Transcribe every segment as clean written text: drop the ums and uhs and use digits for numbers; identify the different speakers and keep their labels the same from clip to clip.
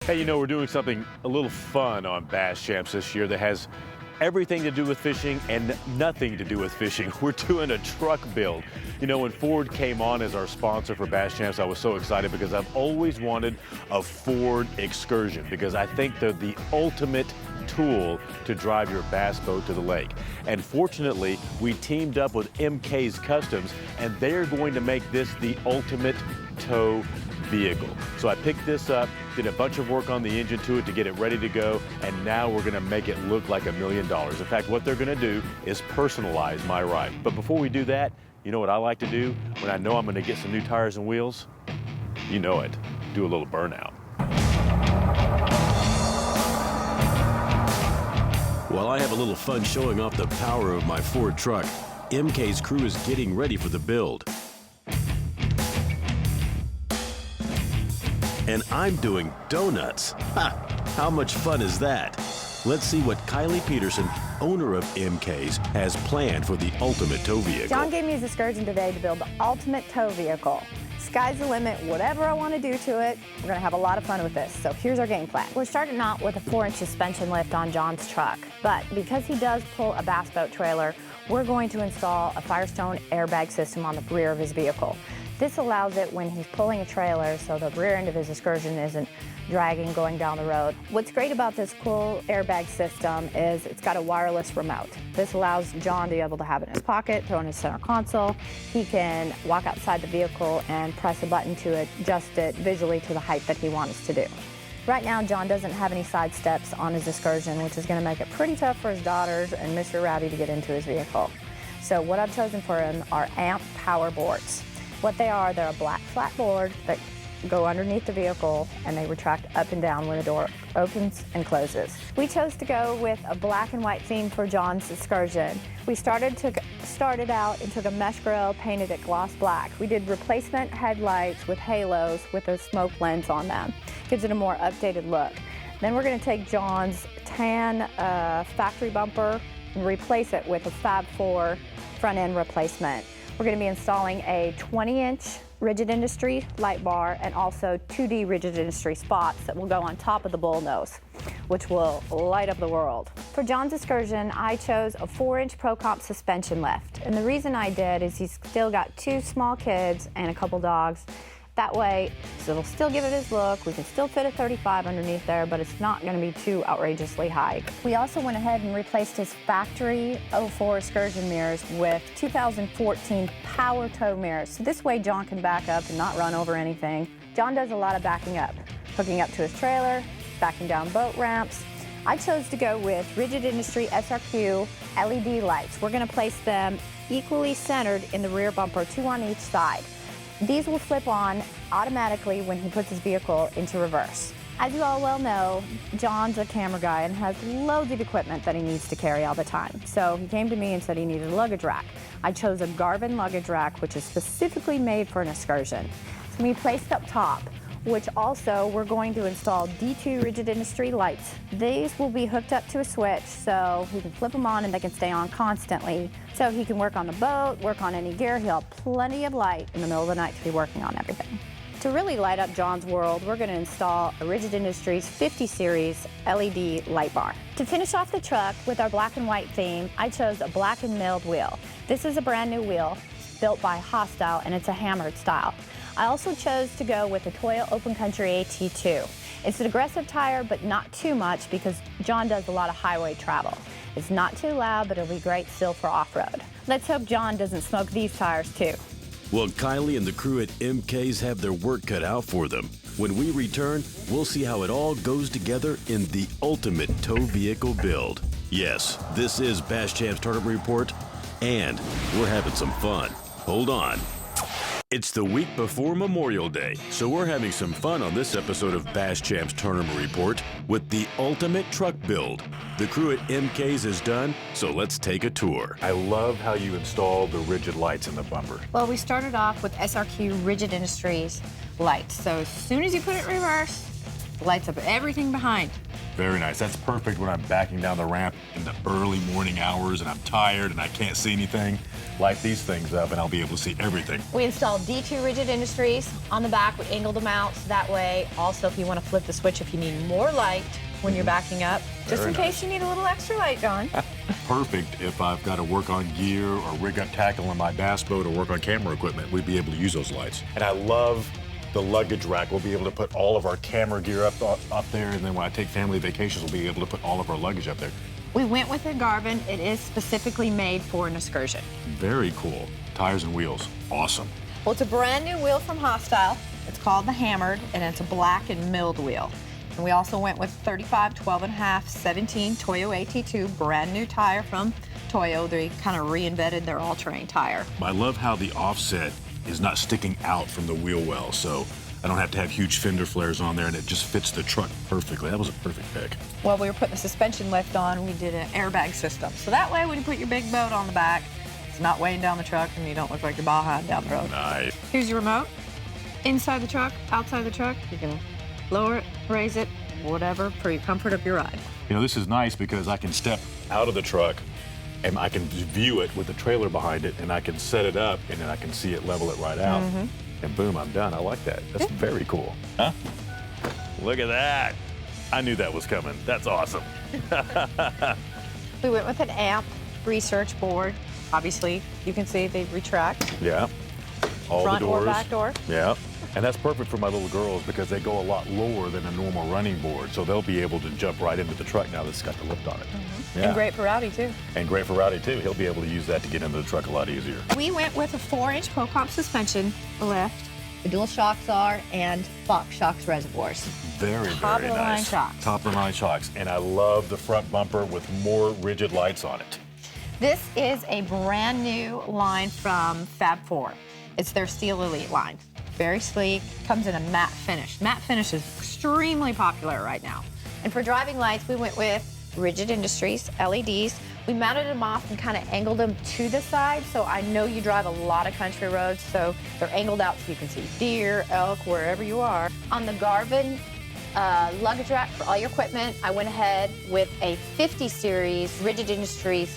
Speaker 1: Hey, you know, we're doing something a little fun on Bass Champs this year that has everything to do with fishing and nothing to do with fishing. We're doing a truck build. You know, when Ford came on as our sponsor for Bass Champs, I was so excited because I've always wanted a Ford Excursion because I think they're the ultimate tool to drive your bass boat to the lake. And fortunately, we teamed up with MK's Customs, and they're going to make this the ultimate tow vehicle. So I picked this up, did a bunch of work on the engine to it to get it ready to go, and now we're gonna make it look like $1 million. In fact, what they're gonna do is personalize my ride. But before we do that, you know what I like to do when I know I'm gonna get some new tires and wheels? You know it, do a little burnout.
Speaker 2: While I have a little fun showing off the power of my Ford truck, MK's crew is getting ready for the build. And I'm doing donuts. Ha! How much fun is that? Let's see what Kylie Peterson, owner of MK's, has planned for the ultimate tow vehicle.
Speaker 3: John gave me his excursion today to build the ultimate tow vehicle. Sky's the limit, whatever I want to do to it, we're gonna have a lot of fun with this. So here's our game plan. We're starting out with a 4-inch suspension lift on John's truck, but because he does pull a bass boat trailer, we're going to install a Firestone airbag system on the rear of his vehicle. This allows it when he's pulling a trailer so the rear end of his excursion isn't dragging going down the road. What's great about this cool airbag system is it's got a wireless remote. This allows John to be able to have it in his pocket, throw in his center console. He can walk outside the vehicle and press a button to adjust it visually to the height that he wants to do. Right now, John doesn't have any side steps on his excursion, which is going to make it pretty tough for his daughters and Mr. Rowdy to get into his vehicle. So what I've chosen for him are AMP power boards. What they are, they're a black flat board that go underneath the vehicle and they retract up and down when the door opens and closes. We chose to go with a black and white theme for John's excursion. We started out and took a mesh grill, painted it gloss black. We did replacement headlights with halos with a smoke lens on them. Gives it a more updated look. Then we're going to take John's tan factory bumper and replace it with a Fab 4 front end replacement. We're going to be installing a 20-inch rigid industry light bar and also 2D rigid industry spots that will go on top of the bull nose, which will light up the world. For John's excursion, I chose a 4-inch Pro Comp suspension lift. And the reason I did is he's still got 2 small kids and a couple dogs. That way, so it'll still give it his look. We can still fit a 35 underneath there, but it's not gonna be too outrageously high. We also went ahead and replaced his factory 04 excursion mirrors with 2014 power tow mirrors. So this way John can back up and not run over anything. John does a lot of backing up, hooking up to his trailer, backing down boat ramps. I chose to go with Rigid Industry SRQ LED lights. We're gonna place them equally centered in the rear bumper, 2 on each side. These will flip on automatically when he puts his vehicle into reverse. As you all well know, John's a camera guy and has loads of equipment that he needs to carry all the time. So he came to me and said he needed a luggage rack. I chose a Garvin luggage rack, which is specifically made for an excursion. So we placed up top, which also we're going to install D2 rigid industry lights. These will be hooked up to a switch so he can flip them on and they can stay on constantly. So he can work on the boat, work on any gear. He'll have plenty of light in the middle of the night to be working on everything. To really light up John's world, we're going to install a Rigid Industries 50 series LED light bar. To finish off the truck with our black and white theme, I chose a black and milled wheel. This is a brand new wheel built by Hostile and it's a hammered style. I also chose to go with the Toyo Open Country AT2. It's an aggressive tire, but not too much because John does a lot of highway travel. It's not too loud, but it'll be great still for off-road. Let's hope John doesn't smoke these tires too.
Speaker 2: Well, Kylie and the crew at MK's have their work cut out for them. When we return, we'll see how it all goes together in the ultimate tow vehicle build. Yes, this is Bass Champs Tournament Report, and we're having some fun. Hold on. It's the week before Memorial Day, so we're having some fun on this episode of Bass Champs Tournament Report with the ultimate truck build. The crew at MK's is done, so let's take a tour.
Speaker 1: I love how you installed the rigid lights in the bumper.
Speaker 3: Well, we started off with SRQ Rigid Industries lights. So as soon as you put it in reverse, it lights up everything behind.
Speaker 1: Very nice. That's perfect when I'm backing down the ramp in the early morning hours and I'm tired and I can't see anything. Light these things up and I'll be able to see everything.
Speaker 3: We installed D2 rigid industries on the back. We angled them out so that way. Also, if you want to flip the switch, if you need more light when you're backing up, just in case you need a little extra light, John.
Speaker 1: Perfect if I've got to work on gear or rig up tackle in my bass boat or work on camera equipment. We'd be able to use those lights. And I love the luggage rack. We'll be able to put all of our camera gear up there, and then when I take family vacations, we'll be able to put all of our luggage up there.
Speaker 3: We went with a Garvin. It is specifically made for an excursion.
Speaker 1: Very cool. Tires and wheels, awesome.
Speaker 3: Well, it's a brand new wheel from Hostile. It's called the Hammered, and it's a black and milled wheel. And we also went with 35, 12.5, 17 Toyo AT2, brand new tire from Toyo. They kind of reinvented their all-terrain tire.
Speaker 1: I love how the offset is not sticking out from the wheel well, so I don't have to have huge fender flares on there, and it just fits the truck perfectly. That was a perfect pick.
Speaker 3: While we were putting the suspension lift on, we did an airbag system. So that way, when you put your big boat on the back, it's not weighing down the truck, and you don't look like you're behind down the road.
Speaker 1: Nice.
Speaker 3: Here's your remote. Inside the truck, outside the truck, you can lower it, raise it, whatever, for your comfort of your ride.
Speaker 1: You know, this is nice because I can step out of the truck and I can view it with the trailer behind it, and I can set it up, and then I can see it, level it right out, and boom, I'm done. I like that. That's very cool. Huh? Look at that. I knew that was coming. That's awesome.
Speaker 3: We went with an amp research board. Obviously, you can see they retract.
Speaker 1: Yeah. All
Speaker 3: front
Speaker 1: the doors.
Speaker 3: or back door.
Speaker 1: Yeah. And that's perfect for my little girls because they go a lot lower than a normal running board, so they'll be able to jump right into the truck now that's got the lift on it. Yeah.
Speaker 3: And great for Rowdy, too.
Speaker 1: And great for Rowdy, too. He'll be able to use that to get into the truck a lot easier.
Speaker 3: We went with a 4-inch Pro-Comp suspension lift, the dual shocks are, and Fox shocks reservoirs.
Speaker 1: Very,
Speaker 3: Top
Speaker 1: very
Speaker 3: of the line
Speaker 1: nice.
Speaker 3: shocks.
Speaker 1: Top of the line shocks. And I love the front bumper with more rigid lights on it.
Speaker 3: This is a brand new line from Fab 4. It's their Steel Elite line. Very sleek, comes in a matte finish. Matte finish is extremely popular right now. And for driving lights, we went with Rigid Industries, LEDs. We mounted them off and kind of angled them to the side, so I know you drive a lot of country roads, so they're angled out so you can see deer, elk, wherever you are. On the Garvin luggage rack for all your equipment, I went ahead with a 50 series Rigid Industries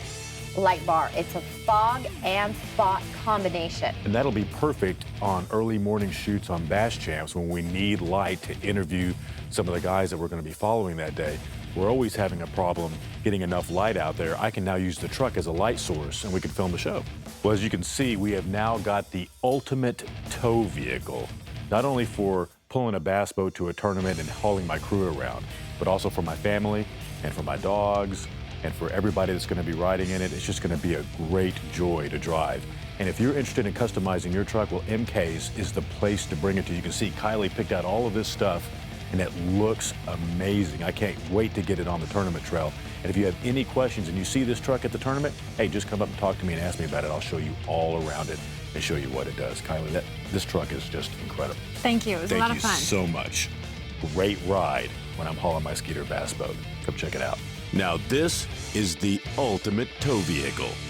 Speaker 3: light bar. It's a fog and spot combination.
Speaker 1: And that'll be perfect on early morning shoots on Bass Champs when we need light to interview some of the guys that we're going to be following that day. We're always having a problem getting enough light out there. I can now use the truck as a light source and we can film the show. Well, as you can see, we have now got the ultimate tow vehicle, not only for pulling a bass boat to a tournament and hauling my crew around, but also for my family and for my dogs and for everybody that's going to be riding in it. It's just going to be a great joy to drive. And if you're interested in customizing your truck, well, MK's is the place to bring it to. You can see Kylie picked out all of this stuff, and it looks amazing. I can't wait to get it on the tournament trail. And if you have any questions and you see this truck at the tournament, hey, just come up and talk to me and ask me about it. I'll show you all around it and show you what it does. Kylie, this truck is just incredible.
Speaker 3: Thank you. It was a lot of fun.
Speaker 1: Thank you so much. Great ride when I'm hauling my Skeeter bass boat. Come check it out.
Speaker 2: Now this is the ultimate tow vehicle.